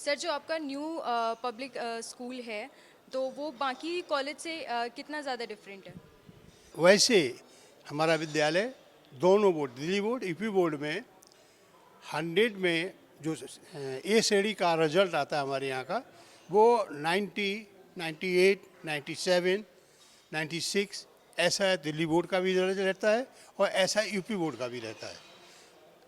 Sir, जो आपका new public school है, तो वो बाकी कॉलेज से कितना ज़्यादा डिफरेंट है? वैसे हमारा विद्यालय दोनों board, Delhi board, UP board में 100 में जो ए श्रेणी का रिजल्ट आता है हमारे यहाँ का, वो 90, 98, 97, 96 ऐसा दिल्ली बोर्ड का भी रिजल्ट रहता है और ऐसा यूपी बोर्ड का भी रहता है।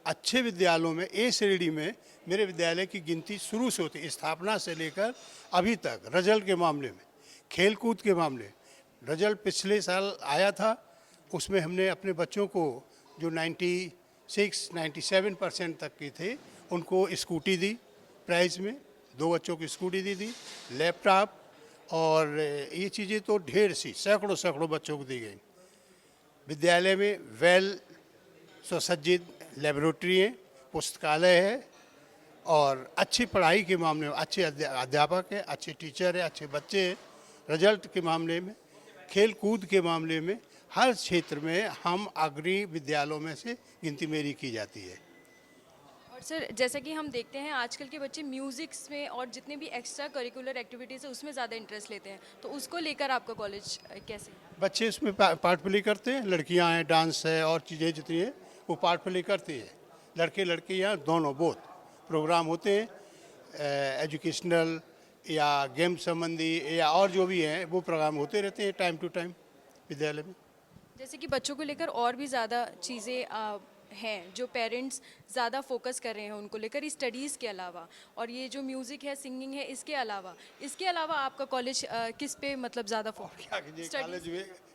अच्छे विद्यालयों में ए श्रेणी में मेरे विद्यालय की गिनती शुरू से होती है, स्थापना से लेकर अभी तक। रिजल्ट के मामले में, खेल कूद के मामले, रिजल्ट पिछले साल आया था, उसमें हमने अपने बच्चों को जो 96, 97% तक के थे उनको स्कूटी दी प्राइज़ में। 2 बच्चों को स्कूटी दी, लैपटॉप, और ये चीज़ें तो ढेर सी सैकड़ों सैकड़ों बच्चों को दी गई। विद्यालय में वेल सुसज्जित लेबोरेटरी है, पुस्तकालय है, और अच्छी पढ़ाई के मामले में अच्छे अध्यापक हैं, अच्छे टीचर हैं, अच्छे बच्चे हैं। रिजल्ट के मामले में, खेल कूद के मामले में, हर क्षेत्र में हम अग्रणी विद्यालयों में से गिनती मेरी की जाती है। और सर, जैसा कि हम देखते हैं आजकल के बच्चे म्यूज़िक्स में और जितने भी एक्स्ट्रा करिकुलर एक्टिविटीज़ है उसमें ज़्यादा इंटरेस्ट लेते हैं, तो उसको लेकर आपका कॉलेज कैसे है? बच्चे इसमें पार्ट प्ले करते हैं, लड़कियां हैं, डांस है और चीज़ें जितनी हैं वो पार्ट प्ले करती हैं। लड़के लड़कियां दोनों बोथ प्रोग्राम होते हैं, एजुकेशनल या गेम संबंधी या और जो भी हैं वो प्रोग्राम होते रहते हैं टाइम टू टाइम विद्यालय में। जैसे कि बच्चों को लेकर और भी ज़्यादा चीज़ें हैं जो पेरेंट्स ज़्यादा फोकस कर रहे हैं उनको लेकर स्टडीज़ के अलावा, और ये जो म्यूज़िक है, सिंगिंग है, इसके अलावा आपका कॉलेज किस पे मतलब ज़्यादा फोकस? क्या कीजिए,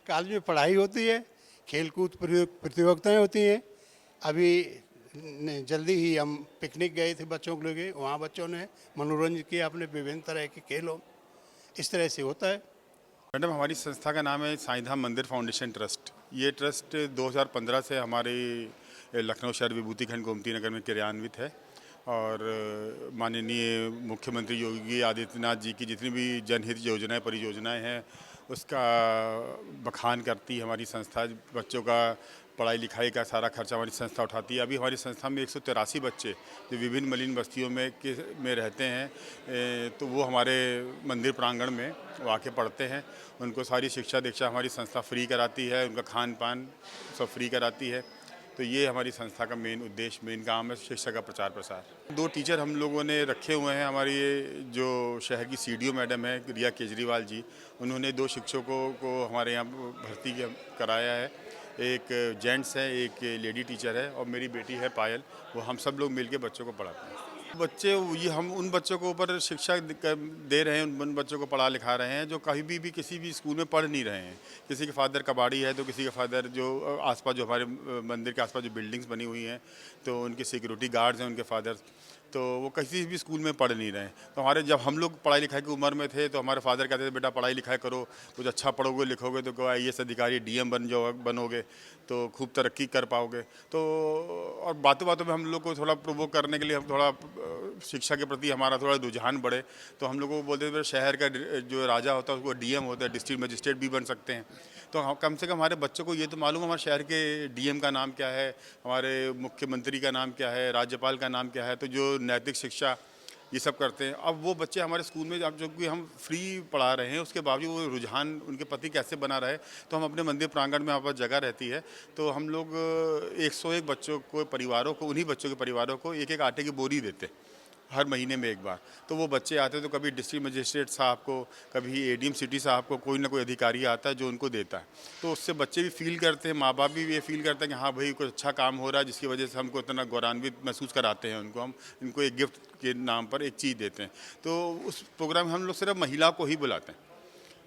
कॉलेज में पढ़ाई होती है, खेल कूद प्रतियोगिताएँ होती हैं। अभी जल्दी ही हम पिकनिक गए थे बच्चों को लेके, वहाँ बच्चों ने मनोरंजन किया अपने विभिन्न तरह के खेलों। इस तरह से होता है। मैडम, हमारी संस्था का नाम है साईं धाम मंदिर फाउंडेशन ट्रस्ट। ये ट्रस्ट 2015 से हमारे लखनऊ शहर विभूति खंड गोमती नगर में क्रियान्वित है, और माननीय मुख्यमंत्री योगी आदित्यनाथ जी की जितनी भी जनहित योजनाएं परियोजनाएं हैं उसका बखान करती हमारी संस्था। बच्चों का पढ़ाई लिखाई का सारा खर्चा हमारी संस्था उठाती है। अभी हमारी संस्था में 183 बच्चे जो विभिन्न मलिन बस्तियों में रहते हैं, तो वो हमारे मंदिर प्रांगण में वो आके पढ़ते हैं। उनको सारी शिक्षा दीक्षा हमारी संस्था फ्री कराती है, उनका खान पान सब फ्री कराती है। तो ये हमारी संस्था का मेन उद्देश्य, मेन काम है शिक्षा का प्रचार प्रसार। 2 टीचर हम लोगों ने रखे हुए हैं। हमारी ये जो शहर की सीडीओ मैडम है रिया केजरीवाल जी, उन्होंने 2 शिक्षकों को हमारे यहाँ भर्ती कराया है। एक जेंट्स है, एक लेडी टीचर है, और मेरी बेटी है पायल। वो हम सब लोग मिलके बच्चों को पढ़ाते हैं। बच्चे, ये हम उन बच्चों को ऊपर शिक्षा दे रहे हैं, उन बच्चों को पढ़ा लिखा रहे हैं जो कहीं भी किसी भी स्कूल में पढ़ नहीं रहे हैं। किसी के फादर कबाड़ी है, तो किसी का फादर जो आसपास जो हमारे मंदिर के आसपास जो बिल्डिंग्स बनी हुई हैं, तो उनके सिक्योरिटी गार्ड्स हैं उनके फादर, तो वो किसी भी स्कूल में पढ़ नहीं रहे हैं। तो हमारे जब हम लोग पढ़ाई लिखाई की उम्र में थे तो हमारे फादर कहते थे बेटा पढ़ाई लिखाई करो, कुछ अच्छा पढ़ोगे लिखोगे तो IAS अधिकारी DM बनोगे तो खूब तरक्की कर पाओगे। तो और बातों बातों में हम लोग को थोड़ा प्रोवोक करने के लिए, हम थोड़ा शिक्षा के प्रति हमारा थोड़ा रुझान बढ़े, तो हम लोग को बोलते थे शहर का जो राजा होता है उसको DM होता है, डिस्ट्रिक्ट मजिस्ट्रेट भी बन सकते हैं। तो कम से कम हमारे बच्चों को ये तो मालूम हमारे शहर के DM का नाम क्या है, हमारे मुख्यमंत्री का नाम क्या है, राज्यपाल का नाम क्या है, तो जो नैतिक शिक्षा ये सब करते हैं। अब वो बच्चे हमारे स्कूल में अब जो कि हम फ्री पढ़ा रहे हैं उसके बावजूद वो रुझान उनके प्रति कैसे बना रहे, तो हम अपने मंदिर प्रांगण में, हमारे पास जगह रहती है, तो हम लोग 101 बच्चों को, परिवारों को, उन्हीं बच्चों के परिवारों को एक एक आटे की बोरी देते हैं हर महीने में एक बार। तो वो बच्चे आते हैं तो कभी डिस्ट्रिक्ट मजिस्ट्रेट साहब को, कभी ADM सिटी साहब को, कोई ना कोई अधिकारी आता है जो उनको देता है। तो उससे बच्चे भी फील करते हैं, माँ बाप भी ये फील करते हैं कि हाँ भाई कुछ अच्छा काम हो रहा है, जिसकी वजह से हमको इतना गौरवान्वित महसूस कराते हैं उनको। हम इनको एक गिफ्ट के नाम पर एक चीज़ देते हैं। तो उस प्रोग्राम में हम लोग सिर्फ महिला को ही बुलाते हैं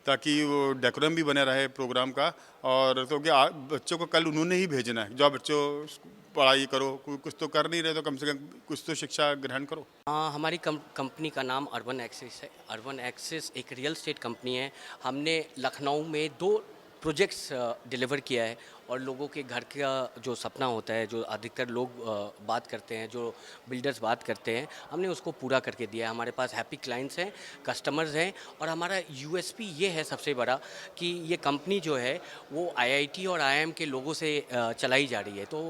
ताकि वो डेकोरम भी बने रहे प्रोग्राम का। और तो क्या बच्चों को कल उन्होंने ही भेजना है, जो बच्चों पढ़ाई करो, कुछ तो कर नहीं रहे तो कम से कम कुछ तो शिक्षा ग्रहण करो। हमारी कंपनी का नाम अर्बन एक्सिस है। अर्बन एक्सिस एक रियल एस्टेट कंपनी है। हमने लखनऊ में 2 प्रोजेक्ट्स डिलीवर किया है और लोगों के घर का जो सपना होता है, जो अधिकतर लोग बात करते हैं, जो बिल्डर्स बात करते हैं, हमने उसको पूरा करके दिया है। हमारे पास हैप्पी क्लाइंट्स हैं, कस्टमर्स हैं, और हमारा यूएसपी ये है सबसे बड़ा कि ये कंपनी जो है वो आईआईटी और आईआईएम के लोगों से चलाई जा रही है। तो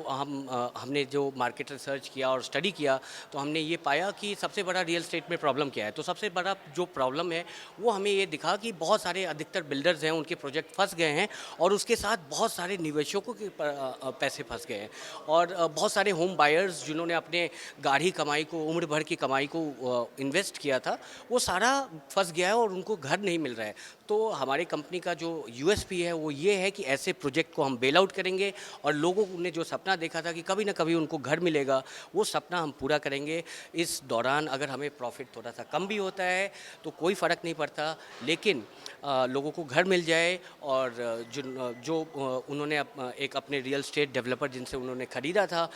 हमने जो मार्केट रिसर्च किया और स्टडी किया तो हमने ये पाया कि सबसे बड़ा रियल एस्टेट में प्रॉब्लम क्या है। तो सबसे बड़ा जो प्रॉब्लम है वो हमें ये दिखा कि बहुत सारे अधिकतर बिल्डर्स हैं, उनके प्रोजेक्ट फंस गए हैं, और उसके साथ बहुत सारे निवेशकों के पैसे फंस गए हैं, और बहुत सारे होम बायर्स जिन्होंने अपने गाढ़ी कमाई को, उम्र भर की कमाई को इन्वेस्ट किया था, वो सारा फंस गया है और उनको घर नहीं मिल रहा है। तो हमारी कंपनी का जो यूएसपी है वो ये है कि ऐसे प्रोजेक्ट को हम बेल आउट करेंगे, और लोगों ने जो सपना देखा था कि कभी ना कभी उनको घर मिलेगा, वो सपना हम पूरा करेंगे। इस दौरान अगर हमें प्रॉफिट थोड़ा सा कम भी होता है तो कोई फ़र्क नहीं पड़ता, लेकिन लोगों को घर मिल जाए, और जो उन्होंने एक अपने रियल एस्टेट डेवलपर जिनसे उन्होंने ख़रीदा था,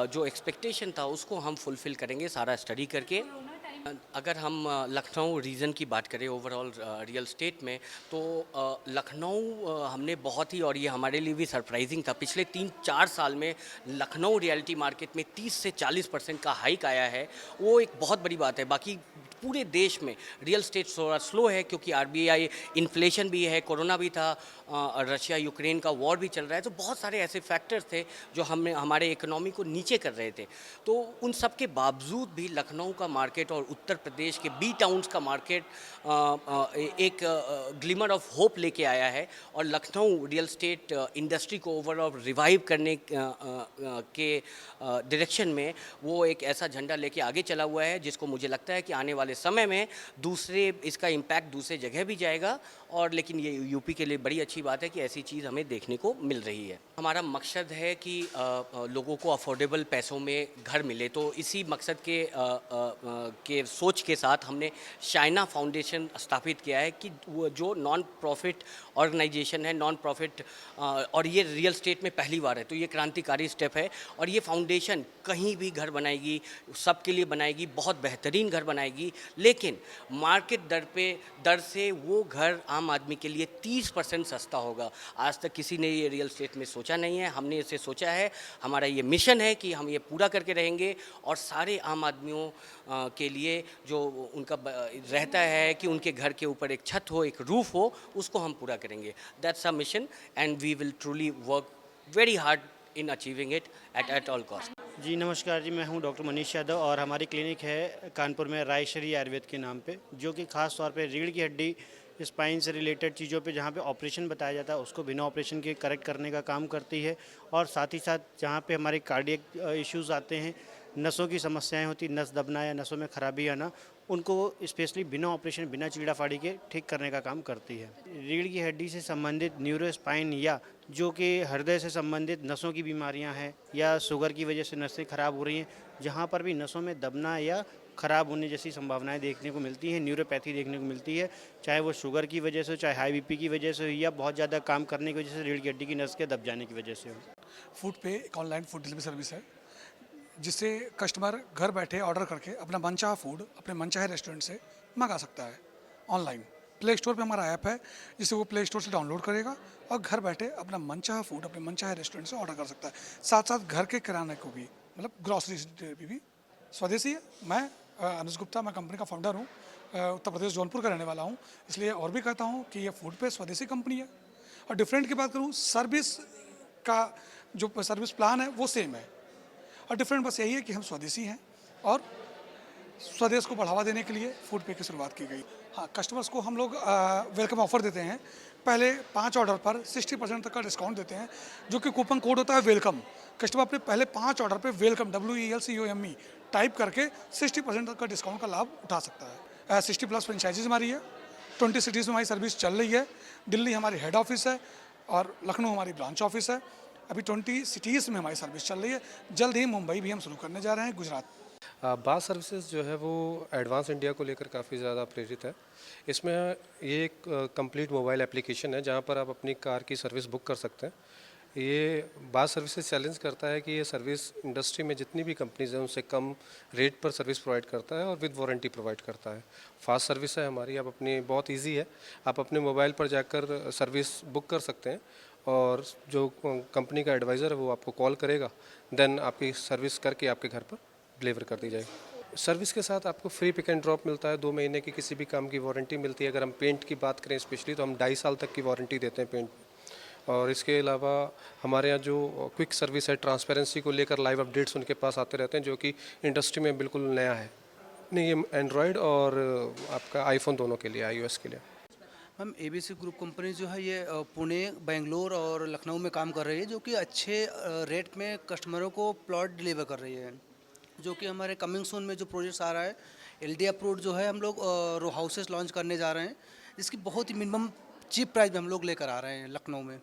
जो एक्सपेक्टेशन था उसको हम फुलफ़िल करेंगे सारा स्टडी करके। अगर हम लखनऊ रीजन की बात करें ओवरऑल रियल एस्टेट में, तो लखनऊ हमने बहुत ही, और ये हमारे लिए भी सरप्राइजिंग था, पिछले 3-4 साल में लखनऊ रियल्टी मार्केट में 30 से 40% का हाइक आया है। वो एक बहुत बड़ी बात है। बाकी पूरे देश में रियल एस्टेट थोड़ा स्लो है क्योंकि आरबीआई, इन्फ्लेशन भी है, कोरोना भी था, रशिया यूक्रेन का वॉर भी चल रहा है, तो बहुत सारे ऐसे फैक्टर्स थे जो हमारे इकोनॉमी को नीचे कर रहे थे। तो उन सब के बावजूद भी लखनऊ का मार्केट और उत्तर प्रदेश के बी टाउन्स का मार्केट एक ग्लिमर ऑफ होप लेके आया है, और लखनऊ रियल एस्टेट इंडस्ट्री को ओवरऑल रिवाइव करने के डायरेक्शन में वो एक ऐसा झंडा लेके आगे चला हुआ है, जिसको मुझे लगता है कि आने वाले समय में इसका इम्पैक्ट दूसरे जगह भी जाएगा। और लेकिन ये यूपी के लिए बड़ी अच्छी बात है कि ऐसी चीज़ हमें देखने को मिल रही है। हमारा मकसद है कि लोगों को अफोर्डेबल पैसों में घर मिले, तो इसी मकसद के सोच के साथ हमने शाइना फाउंडेशन स्थापित किया है, कि वो जो नॉन प्रॉफिट ऑर्गेनाइजेशन है, नॉन प्रॉफिट, और ये रियल एस्टेट में पहली बार है, तो ये क्रांतिकारी स्टेप है। और ये फाउंडेशन कहीं भी घर बनाएगी, सबके लिए बनाएगी, बहुत बेहतरीन घर बनाएगी, लेकिन मार्केट दर से वो घर आम आदमी के लिए 30% सस्ता होगा। आज तक किसी ने ये रियल एस्टेट में सोचा नहीं है, हमने इसे सोचा है। हमारा ये मिशन है कि हम ये पूरा करके रहेंगे, और सारे आम आदमियों के लिए जो उनका रहता है कि उनके घर के ऊपर एक छत हो, एक रूफ हो, उसको हम पूरा करेंगे। That's a mission, and we will truly work very hard in achieving it at all cost. जी नमस्कार जी, मैं हूं डॉक्टर मनीष यादव, और हमारी क्लिनिक है कानपुर में रायश्री आयुर्वेद के नाम पे, जो कि ख़ास तौर पे रीढ़ की हड्डी, स्पाइन से रिलेटेड चीज़ों पे जहाँ पे ऑपरेशन बताया जाता है उसको बिना ऑपरेशन के करेक्ट करने का काम करती है। और साथ ही साथ जहाँ पे हमारे कार्डियक इश्यूज़ आते हैं, नसों की समस्याएं होती, नस दबना या नसों में खराबी आना, उनको स्पेशली बिना ऑपरेशन, बिना चीड़ा फाड़ी के ठीक करने का काम करती है। रीढ़ की हड्डी से संबंधित न्यूरोस्पाइन, या जो कि हृदय से संबंधित नसों की बीमारियां हैं, या शुगर की वजह से नसें खराब हो रही हैं, जहां पर भी नसों में दबना या ख़राब होने जैसी संभावनाएं देखने को मिलती हैं, न्यूरोपैथी देखने को मिलती है, चाहे वो शुगर की वजह से, चाहे हाई बीपी की वजह से हो, या बहुत ज़्यादा काम करने की वजह से रीढ़ की हड्डी की नस के दब जाने की वजह से हो। फूड पे एक ऑनलाइन फूड डिलीवरी सर्विस है, जिससे कस्टमर घर बैठे ऑर्डर करके अपना मनचाहा फूड अपने मनचाहे रेस्टोरेंट से मंगा सकता है ऑनलाइन। प्ले स्टोर पे हमारा ऐप है, जिसे वो प्ले स्टोर से डाउनलोड करेगा और घर बैठे अपना मनचाहा फूड अपने मनचाहे रेस्टोरेंट से ऑर्डर कर सकता है। साथ साथ घर के किराने को भी, मतलब ग्रॉसरी डिलीवरी भी स्वदेशी है। मैं अनुज गुप्ता, मैं कंपनी का फाउंडर हूँ, उत्तर प्रदेश जौनपुर का रहने वाला हूँ, इसलिए और भी कहता हूँ कि ये फूड पे स्वदेशी कंपनी है। और डिफरेंट की बात करूँ, सर्विस का जो सर्विस प्लान है वो सेम है, और डिफरेंट बस यही है कि हम स्वदेशी हैं और स्वदेश को बढ़ावा देने के लिए फूड पे की शुरुआत की गई। हाँ, कस्टमर्स को हम लोग वेलकम ऑफर देते हैं। पहले 5 ऑर्डर पर 60% तक का डिस्काउंट देते हैं, जो कि कूपन कोड होता है वेलकम। कस्टमर अपने पहले 5 ऑर्डर पे वेलकम WELCOME टाइप करके 60% तक का डिस्काउंट का लाभ उठा सकता है। 60+ फ्रेंचाइजीज हमारी है, 20 सिटीज़ में हमारी सर्विस चल रही है। दिल्ली हमारी हेड ऑफिस है और लखनऊ हमारी ब्रांच ऑफिस है। अभी 20 सिटीज़ में हमारी सर्विस चल रही है। जल्द ही मुंबई भी हम शुरू करने जा रहे हैं, गुजरात। बास सर्विसेज जो है वो एडवांस इंडिया को लेकर काफ़ी ज़्यादा प्रेरित है। इसमें ये एक कंप्लीट मोबाइल एप्लीकेशन है जहाँ पर आप अपनी कार की सर्विस बुक कर सकते हैं। ये बास सर्विसेज चैलेंज करता है कि ये सर्विस इंडस्ट्री में जितनी भी कंपनीज हैं उनसे कम रेट पर सर्विस प्रोवाइड करता है और विद वारंटी प्रोवाइड करता है। फास्ट सर्विस है हमारी, आप अपनी बहुत इजी है, आप अपने मोबाइल पर जाकर सर्विस बुक कर सकते हैं और जो कंपनी का एडवाइज़र है वो आपको कॉल करेगा, देन आपकी सर्विस करके आपके घर पर डिलीवर कर दी जाएगी। सर्विस के साथ आपको फ्री पिक एंड ड्रॉप मिलता है, 2 महीने की किसी भी काम की वारंटी मिलती है। अगर हम पेंट की बात करें स्पेशली तो हम 2.5 साल तक की वारंटी देते हैं पेंट। और इसके अलावा हमारे यहाँ जो क्विक सर्विस है, ट्रांसपेरेंसी को लेकर लाइव अपडेट्स उनके पास आते रहते हैं, जो कि इंडस्ट्री में बिल्कुल नया है। नहीं, ये एंड्रॉयड और आपका आईफोन दोनों के लिए, iOS के लिए। मैम एबीसी ग्रुप कंपनी जो है ये पुणे, बेंगलोर और लखनऊ में काम कर रही है, जो कि अच्छे रेट में कस्टमरों को प्लॉट डिलीवर कर रही है। जो कि हमारे कमिंग सून में जो प्रोजेक्ट्स आ रहा है, LD अप्रूव्ड जो है, हम लोग रो हाउसेस लॉन्च करने जा रहे हैं, जिसकी बहुत ही मिनिमम चीप प्राइस में हम लोग लेकर आ रहे हैं लखनऊ में।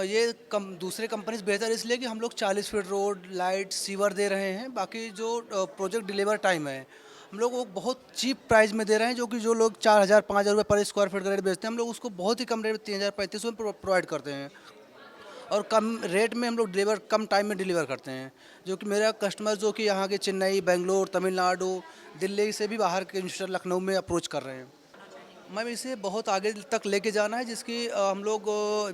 ये दूसरे कंपनीज बेहतर इसलिए कि हम लोग 40 फीट रोड, लाइट, सीवर दे रहे हैं। बाकी जो प्रोजेक्ट डिलीवर टाइम है हम लोग वो बहुत चीप प्राइस में दे रहे हैं, जो कि जो लोग 4,000 5,000 रुपये पर स्क्वायर फीट का रेट बेचते हैं, हम लोग उसको बहुत ही कम रेट में 3,000 3500 में प्रोवाइड करते हैं। और कम रेट में हम लोग डिलीवर, कम टाइम में डिलीवर करते हैं। जो कि मेरा कस्टमर जो कि यहाँ के चेन्नई, बेंगलोर, तमिलनाडु, दिल्ली से भी बाहर के इंस्टीट्यूट लखनऊ में अप्रोच कर रहे हैं। मैम इसे बहुत आगे तक लेके जाना है, जिसकी हम लोग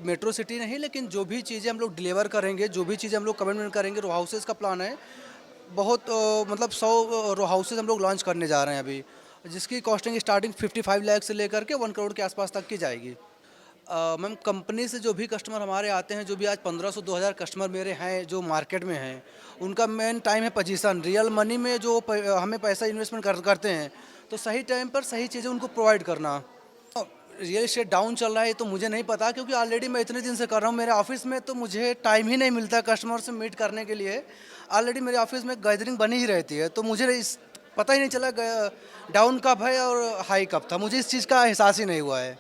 मेट्रो सिटी नहीं, लेकिन जो भी चीज़ें हम लोग डिलीवर करेंगे, जो भी चीज़ें हम लोग कमिटमेंट करेंगे, रो हाउसेस का प्लान है। बहुत मतलब 100 रो हाउसेस हम लोग लॉन्च करने जा रहे हैं अभी, जिसकी कॉस्टिंग स्टार्टिंग 55 लाख से लेकर के 1 करोड़ के आसपास तक की जाएगी। मैम कंपनी से जो भी कस्टमर हमारे आते हैं, जो भी आज 1500-2000 कस्टमर मेरे हैं जो मार्केट में हैं, उनका मेन टाइम है पोजीशन। रियल मनी में जो हमें पैसा इन्वेस्टमेंट करते हैं, तो सही टाइम पर सही चीज़ें उनको प्रोवाइड करना। रियल एस्टेट डाउन चल रहा है तो मुझे नहीं पता, क्योंकि ऑलरेडी मैं इतने दिन से कर रहा हूँ। मेरे ऑफिस में तो मुझे टाइम ही नहीं मिलता कस्टमर से मीट करने के लिए। ऑलरेडी मेरे ऑफिस में गैदरिंग बनी ही रहती है, तो मुझे पता ही नहीं चला डाउन कब है और हाई कब था। मुझे इस चीज़ का एहसास ही नहीं हुआ है।